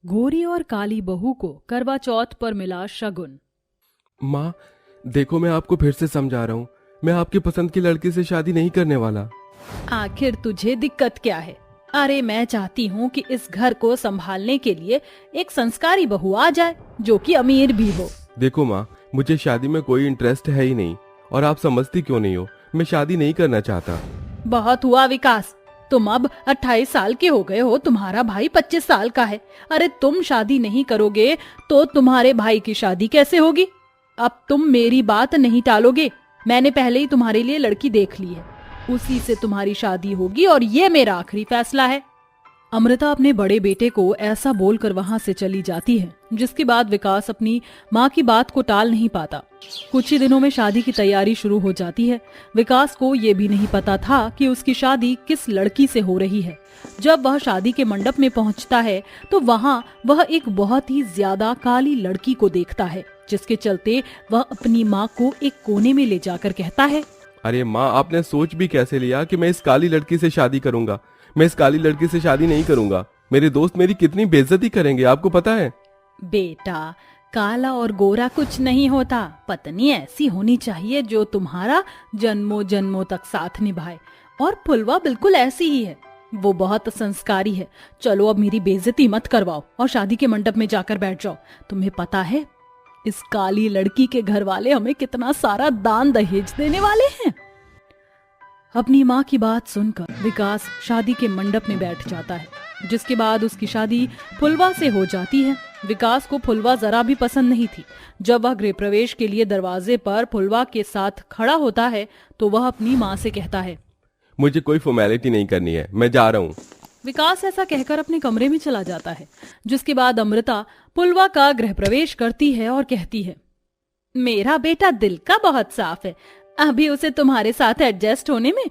गोरी और काली बहू को करवा चौथ पर मिला शगुन। माँ, देखो मैं आपको फिर से समझा रहा हूँ, मैं आपकी पसंद की लड़की से शादी नहीं करने वाला। आखिर तुझे दिक्कत क्या है? अरे मैं चाहती हूँ कि इस घर को संभालने के लिए एक संस्कारी बहू आ जाए जो कि अमीर भी हो। देखो माँ, मुझे शादी में कोई इंटरेस्ट है ही नहीं, और आप समझती क्यों नहीं हो, मैं शादी नहीं करना चाहता। बहुत हुआ विकास, तुम अब 28 साल के हो गए हो, तुम्हारा भाई 25 साल का है। अरे तुम शादी नहीं करोगे तो तुम्हारे भाई की शादी कैसे होगी? अब तुम मेरी बात नहीं टालोगे। मैंने पहले ही तुम्हारे लिए लड़की देख ली है, उसी से तुम्हारी शादी होगी और ये मेरा आखिरी फैसला है। अमृता अपने बड़े बेटे को ऐसा बोलकर वहां से चली जाती है, जिसके बाद विकास अपनी माँ की बात को टाल नहीं पाता। कुछ ही दिनों में शादी की तैयारी शुरू हो जाती है। विकास को ये भी नहीं पता था कि उसकी शादी किस लड़की से हो रही है। जब वह शादी के मंडप में पहुंचता है तो वहां वह एक बहुत ही ज्यादा काली लड़की को देखता है, जिसके चलते वह अपनी माँ को एक कोने में ले जाकर कहता है, अरे माँ, आपने सोच भी कैसे लिया कि मैं इस काली लड़की से शादी करूंगा? मैं इस काली लड़की से शादी नहीं करूंगा। मेरे दोस्त मेरी कितनी बेइज्जती करेंगे, आपको पता है? बेटा, काला और गोरा कुछ नहीं होता। पत्नी ऐसी होनी चाहिए जो तुम्हारा जन्मों जन्मों तक साथ निभाए, और फुलवा बिल्कुल ऐसी ही है। वो बहुत संस्कारी है। चलो अब मेरी बेइज्जती मत करवाओ और शादी के मंडप में जाकर बैठ जाओ। तुम्हें पता है इस काली लड़की के घर वाले हमें कितना सारा दान दहेज देने वाले हैं। अपनी माँ की बात सुनकर विकास शादी के मंडप में बैठ जाता है, जिसके बाद उसकी शादी फुलवा से हो जाती है। विकास को फुलवा जरा भी पसंद नहीं थी। जब वह गृह प्रवेश के लिए दरवाजे पर फुलवा के साथ खड़ा होता है तो वह अपनी माँ से कहता है, मुझे कोई फॉर्मेलिटी नहीं करनी है, मैं जा रहा हूँ। विकास ऐसा कहकर अपने कमरे में चला जाता है, जिसके बाद अमृता फुलवा का गृह प्रवेश करती है और कहती है, मेरा बेटा दिल का बहुत साफ है। अभी उसे तुम्हारे साथ एडजस्ट होने में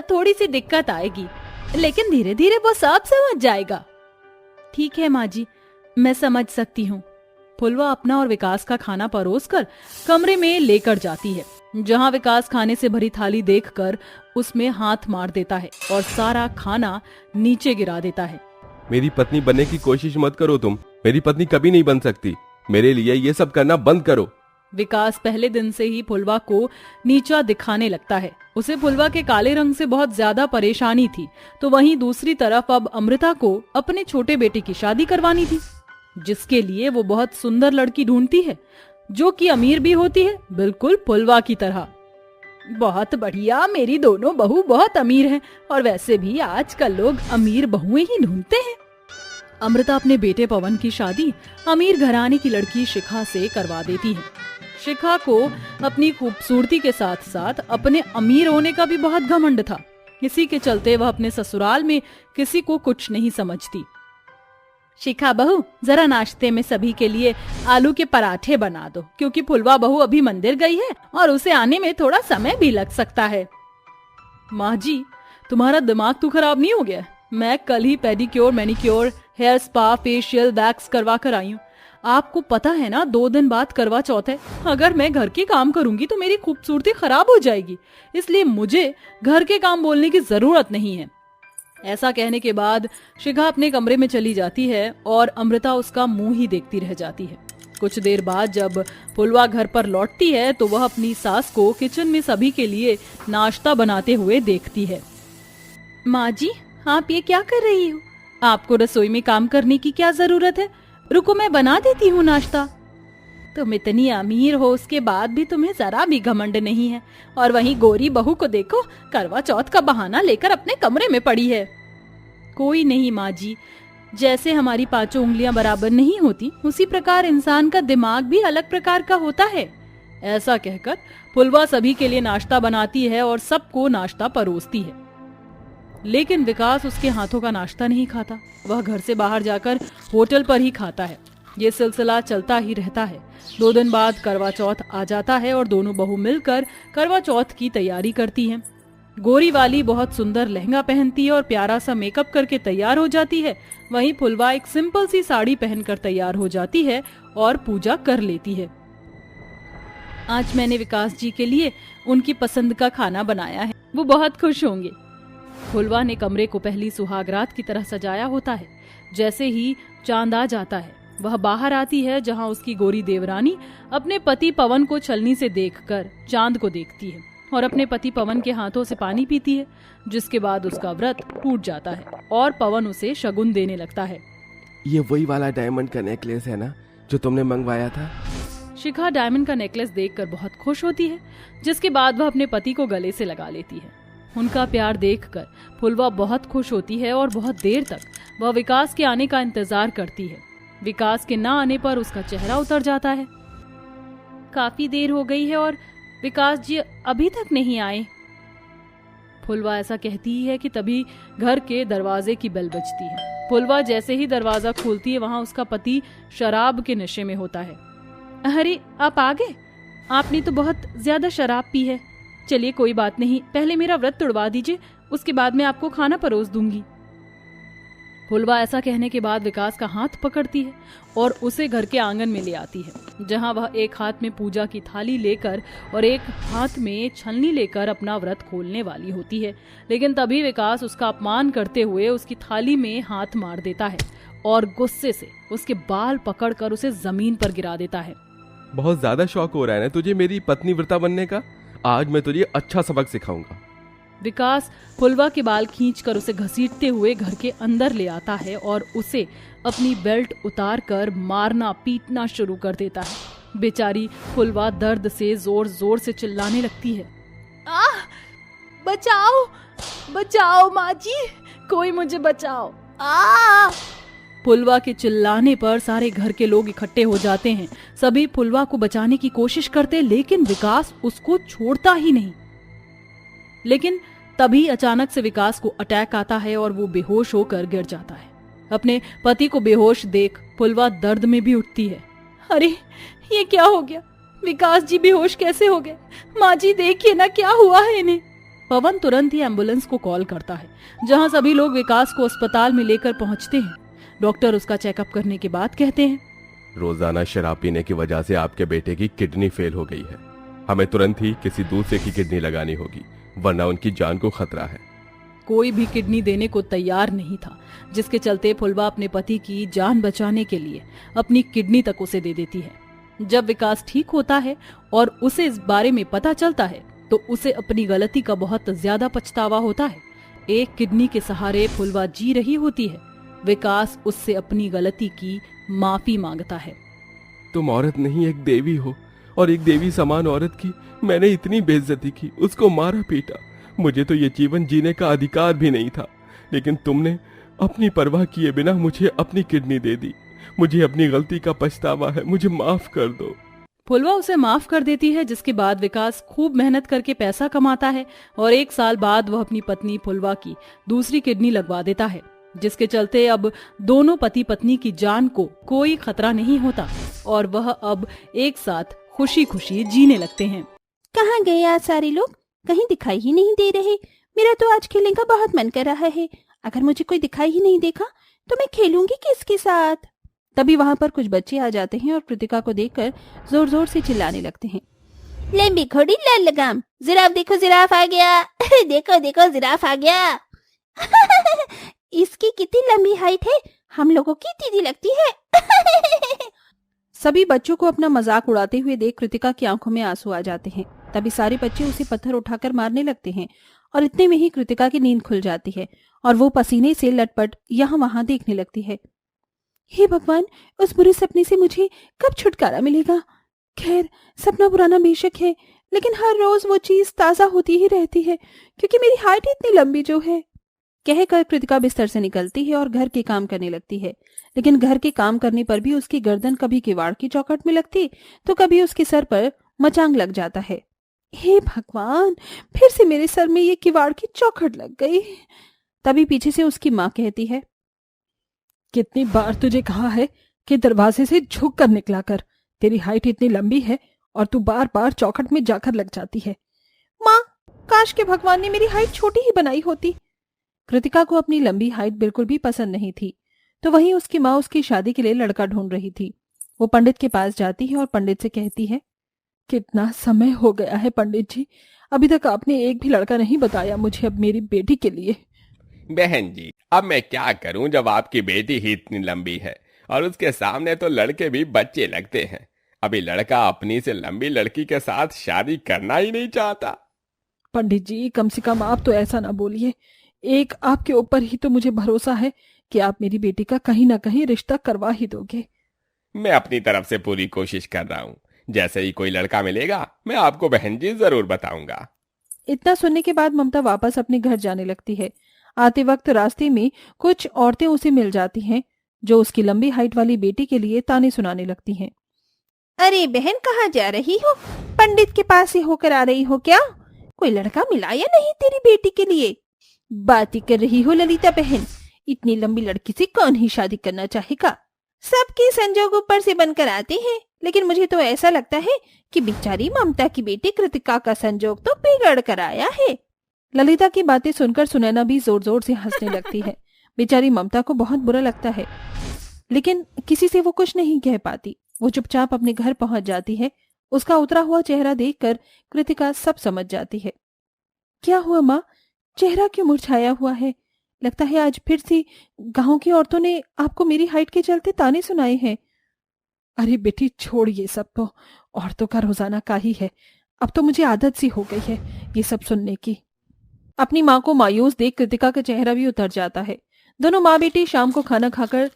थोड़ी सी दिक्कत आएगी, लेकिन धीरे धीरे वो सब समझ जाएगा। ठीक है माँ जी, मैं समझ सकती हूँ। फुलवा अपना और विकास का खाना परोसकर कमरे में लेकर जाती है, जहाँ विकास खाने से भरी थाली देखकर उसमें हाथ मार देता है और सारा खाना नीचे गिरा देता है। मेरी पत्नी बनने की कोशिश मत करो तुम, मेरी पत्नी कभी नहीं बन सकती। मेरे लिए ये सब करना बंद करो। विकास पहले दिन से ही फुलवा को नीचा दिखाने लगता है। उसे फुलवा के काले रंग से बहुत ज्यादा परेशानी थी, तो वहीं दूसरी तरफ अब अमृता को अपने छोटे बेटे की शादी करवानी थी, जिसके लिए वो बहुत सुंदर लड़की ढूंढती है जो कि अमीर भी होती है, बिल्कुल फुलवा की तरह। बहुत बढ़िया, मेरी दोनों बहू बहुत अमीर हैं, और वैसे भी आजकल लोग अमीर बहुएं ही ढूंढते हैं। अमृता अपने बेटे पवन की शादी अमीर घराने की लड़की शिखा से करवा देती है। शिखा को अपनी खूबसूरती के साथ साथ अपने अमीर होने का भी बहुत घमंड था। इसी के चलते वह अपने ससुराल में किसी को कुछ नहीं समझती। शिखा बहू, जरा नाश्ते में सभी के लिए आलू के पराठे बना दो, क्योंकि फुलवा बहू अभी मंदिर गई है और उसे आने में थोड़ा समय भी लग सकता है। माँ जी, तुम्हारा दिमाग तो खराब नहीं हो गया? मैं कल ही pedicure, manicure, hair spa, facial, wax करवा कर आई हूँ। आपको पता है ना, 2 दिन बाद करवा चौथ है। अगर मैं घर के काम करूंगी तो मेरी खूबसूरती खराब हो जाएगी, इसलिए मुझे घर के काम बोलने की जरूरत नहीं है। ऐसा कहने के बाद शिखा अपने कमरे में चली जाती है और अमृता उसका मुंह ही देखती रह जाती है। कुछ देर बाद जब फुलवा घर पर लौटती है तो वह अपनी सास को किचन में सभी के लिए नाश्ता बनाते हुए देखती है। माँ जी, आप ये क्या कर रही हो? आपको रसोई में काम करने की क्या जरूरत है? रुको, मैं बना देती हूँ नाश्ता। तुम इतनी अमीर हो, उसके बाद भी तुम्हें जरा भी घमंड नहीं है। और वहीं गोरी बहू को देखो, करवा चौथ का बहाना लेकर अपने कमरे में पड़ी है। कोई नहीं माँ जी, जैसे हमारी 5 उंगलियां बराबर नहीं होती, उसी प्रकार इंसान का दिमाग भी अलग प्रकार का होता है। ऐसा कहकर फुलवा सभी के लिए नाश्ता बनाती है और सबको नाश्ता परोसती है। लेकिन विकास उसके हाथों का नाश्ता नहीं खाता। वह घर से बाहर जाकर होटल पर ही खाता है। ये सिलसिला चलता ही रहता है। 2 दिन बाद करवा चौथ आ जाता है और दोनों बहू मिलकर करवा चौथ की तैयारी करती हैं। गोरी वाली बहुत सुंदर लहंगा पहनती है और प्यारा सा मेकअप करके तैयार हो जाती है। वहीं फुलवा एक सिंपल सी साड़ी पहनकर तैयार हो जाती है और पूजा कर लेती है। आज मैंने विकास जी के लिए उनकी पसंद का खाना बनाया है, वो बहुत खुश होंगे। फुलवा ने कमरे को पहली सुहागरात की तरह सजाया होता है। जैसे ही चांद आ जाता है वह बाहर आती है, जहां उसकी गोरी देवरानी अपने पति पवन को छलनी से देखकर चांद को देखती है और अपने पति पवन के हाथों से पानी पीती है, जिसके बाद उसका व्रत टूट जाता है और पवन उसे शगुन देने लगता है। ये वही वाला डायमंड का नेकलेस है ना जो तुमने मंगवाया था? शिखा डायमंड का नेकलेस देखकर बहुत खुश होती है, जिसके बाद वह अपने पति को गले से लगा लेती है। उनका प्यार देखकर फुलवा बहुत खुश होती है और बहुत देर तक वह विकास के आने का इंतजार करती है। विकास के ना आने पर उसका चेहरा उतर जाता है। काफी देर हो गई है और विकास जी अभी तक नहीं आए। फुलवा ऐसा कहती है कि तभी घर के दरवाजे की बेल बजती है। फुलवा जैसे ही दरवाजा खोलती है वहां उसका पति शराब के नशे में होता है। अरे आप आ गए? आपने तो बहुत ज्यादा शराब पी है। चलिए कोई बात नहीं, पहले मेरा व्रत तुड़वा दीजिए, उसके बाद मैं आपको खाना परोस दूंगी। फुलवा ऐसा कहने के बाद विकास का हाथ पकड़ती है और उसे घर के आंगन में ले आती है, जहां वह एक हाथ में पूजा की थाली लेकर और एक हाथ में छलनी लेकर अपना व्रत खोलने वाली होती है। लेकिन तभी विकास उसका अपमान करते हुए उसकी थाली में हाथ मार देता है और गुस्से से उसके बाल पकड़कर उसे जमीन पर गिरा देता है। बहुत ज्यादा शौक हो रहा है ना तुझे मेरी पत्नी व्रता बनने का? आज मैं तुझे अच्छा सबक सिखाऊंगा। विकास फुलवा के बाल खींचकर उसे घसीटते हुए घर के अंदर ले आता है और उसे अपनी बेल्ट उतारकर मारना पीटना शुरू कर देता है। बेचारी फुलवा दर्द से जोर जोर से चिल्लाने लगती है। आह! बचाओ, बचाओ माँ जी, कोई मुझे बचाओ। आह! फुलवा के चिल्लाने पर सारे घर के लोग इकट्ठे हो जाते हैं। सभी फुलवा को बचाने की कोशिश करते, लेकिन विकास उसको छोड़ता ही नहीं। लेकिन तभी अचानक से विकास को अटैक आता है और वो बेहोश होकर गिर जाता है। अपने पति को बेहोश देख फुलवा दर्द में भी उठती है। अरे ये क्या हो गया? विकास जी बेहोश कैसे हो गए? माँ जी देखिए ना क्या हुआ है इन्हें। पवन तुरंत ही एम्बुलेंस को कॉल करता है, जहां सभी लोग विकास को अस्पताल में लेकर पहुंचते हैं। डॉक्टर उसका चेकअप करने के बाद कहते हैं, रोजाना शराब पीने की वजह से आपके बेटे की किडनी फेल हो गई है। हमें तुरंत ही किसी दूसरे की किडनी लगानी होगी, वरना उनकी जान को खतरा है। कोई भी किडनी देने को तैयार नहीं था, जिसके चलते फुलवा अपने पति की जान बचाने के लिए अपनी किडनी तक उसे दे देती है। जब विकास ठीक होता है और उसे इस बारे में पता चलता है तो उसे अपनी गलती का बहुत ज्यादा पछतावा होता है। एक किडनी के सहारे फुलवा जी रही होती है। विकास उससे अपनी गलती की माफी मांगता है। तुम औरत नहीं एक देवी हो, और एक देवी समान औरत की मैंने इतनी बेइज्जती की, उसको मारा पीटा। मुझे तो ये जीवन जीने का अधिकार भी नहीं था, लेकिन तुमने अपनी परवाह किए बिना मुझे अपनी किडनी दे दी। मुझे अपनी गलती का पछतावा है, मुझे माफ कर दो। फुलवा उसे माफ कर देती है, जिसके बाद विकास खूब मेहनत करके पैसा कमाता है और 1 साल बाद वह अपनी पत्नी फुलवा की दूसरी किडनी लगवा देता है, जिसके चलते अब दोनों पति पत्नी की जान को कोई खतरा नहीं होता और वह अब एक साथ खुशी खुशी जीने लगते हैं। कहाँ गए आज सारे लोग? कहीं दिखाई ही नहीं दे रहे। मेरा तो आज खेलने का बहुत मन कर रहा है। अगर मुझे कोई दिखाई ही नहीं देखा तो मैं खेलूंगी किसके साथ? तभी वहाँ पर कुछ बच्चे आ जाते हैं और कृतिका को देखकर जोर जोर से चिल्लाने लगते हैं। लंबी घोड़ी लाल लगाम, जिराफ देखो जिराफ आ गया। देखो देखो जिराफ आ गया। इसकी कितनी लंबी हाइट है, हम लोगों की दीदी लगती है। सभी बच्चों को अपना मजाक उड़ाते हुए देख कृतिका की आंखों में आंसू आ जाते हैं। तभी सारे बच्चे उसे पत्थर उठाकर मारने लगते हैं और इतने में ही कृतिका की नींद खुल जाती है और वो पसीने से लटपट यहाँ वहां देखने लगती है। हे भगवान, उस बुरे सपने से मुझे कब छुटकारा मिलेगा? खैर, सपना पुराना बेशक है, लेकिन हर रोज वो चीज ताजा होती ही रहती है, क्योंकि मेरी हाइट इतनी लंबी जो है। कहकर कृतिका बिस्तर से निकलती है और घर के काम करने लगती है, लेकिन घर के काम करने पर भी उसकी गर्दन कभी किवाड़ की चौखट में लगती तो कभी उसके सर पर मचांग लग जाता है। हे भगवान, फिर से मेरे सर में ये किवाड़ की चौखट लग गई। तभी पीछे से उसकी माँ कहती है, कितनी बार तुझे कहा है कि दरवाजे से झुक कर निकला कर। तेरी हाइट इतनी लंबी है और तू बार बार चौखट में जाकर लग जाती है। माँ, काश के भगवान ने मेरी हाइट छोटी ही बनाई होती। कृतिका को अपनी लंबी हाइट बिल्कुल भी पसंद नहीं थी, तो वहीं उसकी माँ उसकी शादी के लिए लड़का ढूंढ रही थी। वो पंडित के पास जाती है और पंडित से कहती है, कितना समय हो गया है पंडित जी, अभी तक आपने एक भी लड़का नहीं बताया मुझे अब मेरी बेटी के लिए। बहन जी, अब मैं क्या करूं जब आपकी बेटी ही इतनी लंबी है और उसके सामने तो लड़के भी बच्चे लगते हैं। अभी लड़का अपनी से लंबी लड़की के साथ शादी करना ही नहीं चाहता। पंडित जी, कम से कम आप तो ऐसा ना बोलिए। एक आपके ऊपर ही तो मुझे भरोसा है कि आप मेरी बेटी का कहीं ना कहीं रिश्ता करवा ही दोगे। मैं अपनी तरफ से पूरी कोशिश कर रहा हूँ। जैसे ही कोई लड़का मिलेगा मैं आपको बहन जी जरूर बताऊंगा। इतना सुनने के बाद ममता वापस अपने घर जाने लगती है। आते वक्त रास्ते में कुछ औरतें उसे मिल जाती हैं, जो उसकी लंबी हाइट वाली बेटी के लिए ताने सुनाने लगती हैं। अरे बहन, कहाँ जा रही हो? पंडित के पास ही होकर आ रही हो क्या? कोई लड़का मिला या नहीं तेरी बेटी के लिए? बातें कर रही हो ललिता बहन? इतनी लंबी लड़की से कौन ही शादी करना चाहेगा? सबके संजोग ऊपर से बनकर आते हैं, लेकिन मुझे तो ऐसा लगता है कि बेचारी ममता की बेटी कृतिका का संजोग तो बिगड़ कर आया है। ललिता की बातें सुनकर सुनैना भी जोर जोर से हंसने लगती है। बेचारी ममता को बहुत बुरा लगता है, लेकिन किसी से वो कुछ नहीं कह पाती। वो चुपचाप अपने घर पहुंच जाती है। उसका उतरा हुआ चेहरा देखकर कृतिका सब समझ जाती है। क्या हुआ माँ? चेहरा क्यों मुरझाया हुआ है? लगता है आज फिर से गांव की औरतों ने आपको मेरी हाइट के चलते ताने सुनाए हैं। अरे बेटी, छोड़ ये सब, तो औरतों का रोजाना का ही है। अब तो मुझे आदत सी हो गई है ये सब सुनने की। अपनी माँ को मायूस देख कृतिका का चेहरा भी उतर जाता है। दोनों माँ बेटी शाम को खाना खाकर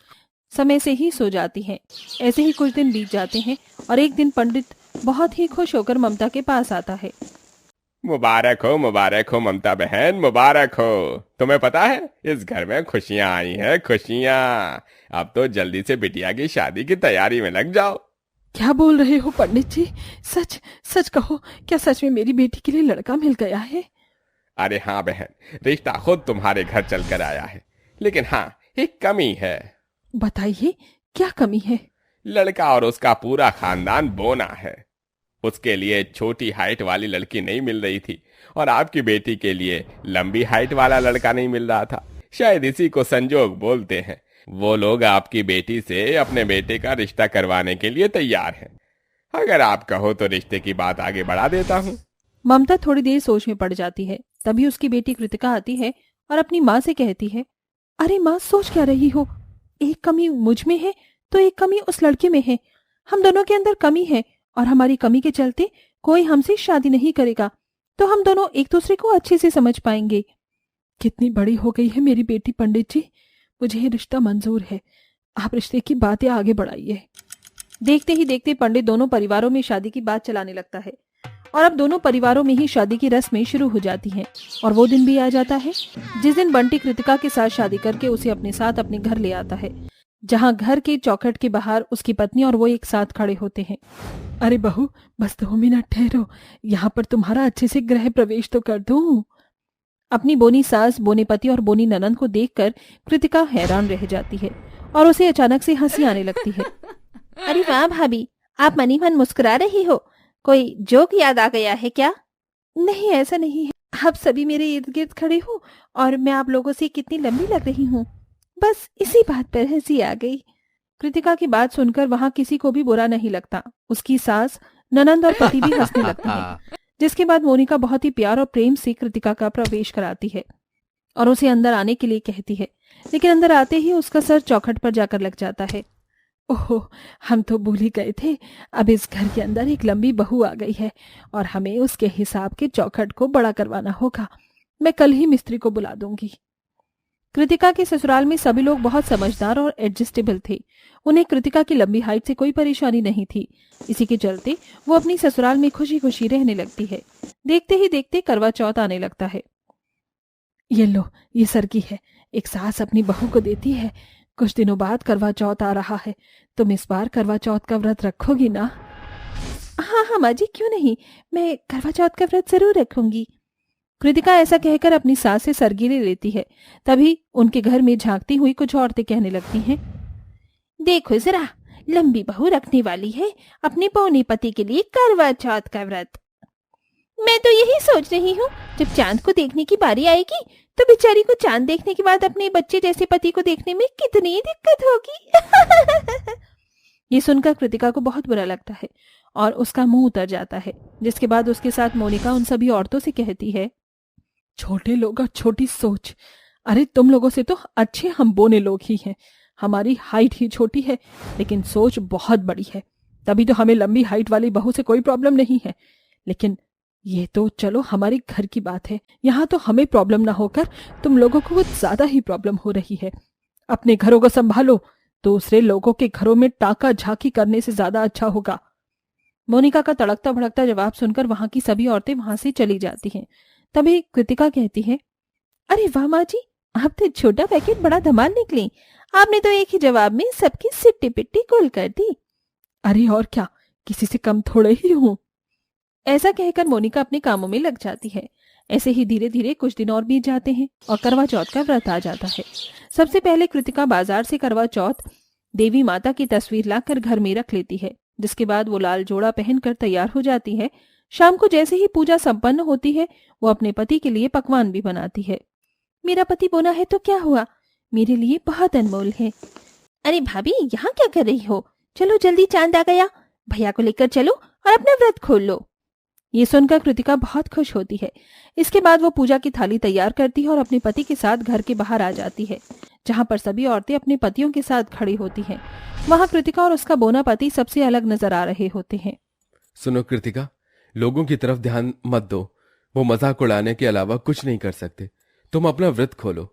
समय से ही सो जाती हैं। ऐसे ही कुछ दिन बीत जाते हैं और एक दिन पंडित बहुत ही खुश होकर ममता के पास आता है। मुबारक हो ममता बहन, मुबारक हो। तुम्हें पता है इस घर में खुशियां आई हैं, खुशियां। अब तो जल्दी से बिटिया की शादी की तैयारी में लग जाओ। क्या बोल रहे हो पंडित जी? सच सच कहो, क्या सच में मेरी बेटी के लिए लड़का मिल गया है? अरे हाँ बहन, रिश्ता खुद तुम्हारे घर चल कर आया है, लेकिन हाँ एक कमी है। बताइए, क्या कमी है? लड़का और उसका पूरा खानदान बोना है। उसके लिए छोटी हाइट वाली लड़की नहीं मिल रही थी और आपकी बेटी के लिए लंबी हाइट वाला लड़का नहीं मिल रहा था। शायद इसी को संजोग बोलते हैं। वो लोग आपकी बेटी से अपने बेटे का रिश्ता करवाने के लिए तैयार हैं। अगर आप कहो तो रिश्ते की बात आगे बढ़ा देता हूँ। ममता थोड़ी देर सोच में पड़ जाती है। तभी उसकी बेटी कृतिका आती है और अपनी माँ से कहती है, अरे माँ, सोच क्या रही हो? एक कमी मुझ में है तो एक कमी उस लड़के में है। हम दोनों के अंदर कमी है और हमारी कमी के चलते कोई हमसे शादी नहीं करेगा, तो हम दोनों एक दूसरे को अच्छे से समझ पाएंगे। कितनी बड़ी हो गई है मेरी बेटी पंडित जी। मुझे ये रिश्ता मंजूर है। आप रिश्ते की बातें आगे बढ़ाइए। देखते ही देखते पंडित दोनों परिवारों में शादी की बात चलाने लगता है और अब दोनों परिवारों में ही शादी की रस्में शुरू हो जाती हैं। और वो दिन भी आ जाता है जिस दिन बंटी कृतिका के साथ शादी करके उसे अपने साथ अपने घर ले आता है, जहां घर के चौखट के बाहर उसकी पत्नी और वो एक साथ खड़े होते हैं। अरे बहू, बस 2 मिनट ठहरो, यहाँ पर तुम्हारा अच्छे से गृह प्रवेश तो कर दूं। अपनी बोनी सास, बोने पति और बोनी ननंद को देखकर कृतिका हैरान रह जाती है और उसे अचानक से हंसी आने लगती है। अरे वाह भाभी, आप मनी मन मुस्कुरा रही हो। कोई जोक याद आ गया है क्या? नहीं, ऐसा नहीं है। आप सभी मेरे इर्द गिर्द खड़े हो और मैं आप लोगों से कितनी लंबी लग रही हूँ, बस इसी बात पर हंसी आ गई। कृतिका की बात सुनकर वहां किसी को भी बुरा नहीं लगता। उसकी सास, ननंद और पति भी हंसने लगते हैं। जिसके बाद मोनिका बहुत ही प्यार और प्रेम से कृतिका का प्रवेश कराती है और उसे अंदर आने के लिए कहती है, लेकिन अंदर आते ही उसका सर चौखट पर जाकर लग जाता है। ओहो, हम तो भूल ही गए थे। अब इस घर के अंदर एक लंबी बहू आ गई है और हमें उसके हिसाब के चौखट को बड़ा करवाना होगा। मैं कल ही मिस्त्री को बुला दूंगी। कृतिका के ससुराल में सभी लोग बहुत समझदार और एडजस्टेबल थे। उन्हें कृतिका की लंबी हाइट से कोई परेशानी नहीं थी। इसी के चलते वो अपनी ससुराल में खुशी खुशी रहने लगती है। देखते ही देखते करवा चौथ आने लगता है। ये लो, ये सरगी है। एक सास अपनी बहू को देती है। कुछ दिनों बाद करवा चौथ आ रहा है। तुम इस बार करवा चौथ का व्रत रखोगी ना? हाँ हाँ माँ जी, क्यों नहीं, मैं करवा चौथ का व्रत जरूर रखूंगी। कृतिका ऐसा कहकर अपनी सास से सरगी ले लेती है। तभी उनके घर में झांकती हुई कुछ औरतें कहने लगती हैं, देखो जरा, लंबी बहू रखने वाली है अपने पौने पति के लिए करवा चौथ का व्रत। मैं तो यही सोच रही हूँ, जब चांद को देखने की बारी आएगी तो बेचारी को चांद देखने के बाद अपने बच्चे जैसे पति को देखने में कितनी दिक्कत होगी। ये सुनकर कृतिका को बहुत बुरा लगता है और उसका मुंह उतर जाता है। जिसके बाद उसके साथ मोनिका उन सभी औरतों से कहती है, छोटे लोग और छोटी सोच, अरे तुम लोगों से तो अच्छे हम बोने लोग ही हैं। हमारी हाइट ही छोटी है लेकिन सोच बहुत बड़ी है, तभी तो हमें लंबी हाइट वाली बहू से कोई प्रॉब्लम नहीं है। लेकिन ये तो चलो हमारे घर की बात है, यहाँ तो हमें प्रॉब्लम ना होकर तुम लोगों को कुछ ज्यादा ही प्रॉब्लम हो रही है। अपने घरों को संभालो, दूसरे लोगों के घरों में टाका झाकी करने से ज्यादा अच्छा होगा। मोनिका का तड़कता भड़कता जवाब सुनकर वहां की सभी औरतें वहां से चली जाती हैं। तभी कृतिका कहती है, अरे वाह माँ जी, आप तो छोटा पैकेट बड़ा धमाल निकली। आपने तो एक ही जवाब में सबकी सिट्टी पिट्टी गोल कर दी। अरे और क्या, किसी से कम थोड़े ही हूँ। ऐसा कहकर मोनिका अपने कामों में लग जाती है। ऐसे ही धीरे धीरे कुछ दिन और बीत जाते हैं और करवा चौथ का व्रत आ जाता है। सबसे पहले कृतिका बाजार से करवा चौथ देवी माता की तस्वीर लाकर घर में रख लेती है, जिसके बाद वो लाल जोड़ा पहनकर तैयार हो जाती है। शाम को जैसे ही पूजा संपन्न होती है, वो अपने पति के लिए पकवान भी बनाती है। मेरा पति बोना है तो क्या हुआ, मेरे लिए बहुत अनमोल है। अरे भाभी, यहाँ क्या कर रही हो? चलो जल्दी, चांद आ गया, भैया को लेकर चलो और अपना व्रत खोल लो। ये सुनकर कृतिका बहुत खुश होती है। इसके बाद वो पूजा की थाली तैयार करती है और अपने पति के साथ घर के बाहर आ जाती है, जहाँ पर सभी औरतें अपने पतियों के साथ खड़ी होती हैं। वहाँ कृतिका और उसका बोना पति सबसे अलग नजर आ रहे होते हैं। सुनो कृतिका, लोगों की तरफ ध्यान मत दो, वो मजाक उड़ाने के अलावा कुछ नहीं कर सकते। तुम अपना व्रत खोलो।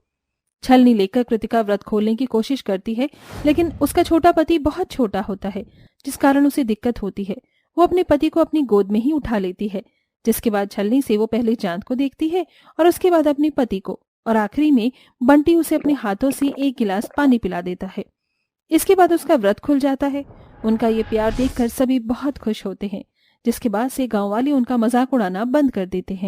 छलनी लेकर कृतिका व्रत खोलने की कोशिश करती है, लेकिन उसका छोटा पति बहुत छोटा होता है, जिस कारण उसे दिक्कत होती है। वो अपने पति को अपनी गोद में ही उठा लेती है, जिसके बाद छलनी से वो पहले चांद को देखती है और उसके बाद अपने पति को, और आखिरी में बंटी उसे अपने हाथों से एक गिलास पानी पिला देता है। इसके बाद उसका व्रत खुल जाता है। उनका ये प्यार देखकर सभी बहुत खुश होते हैं, जिसके बाद से गांव वाले उनका मजाक उड़ाना बंद कर देते हैं।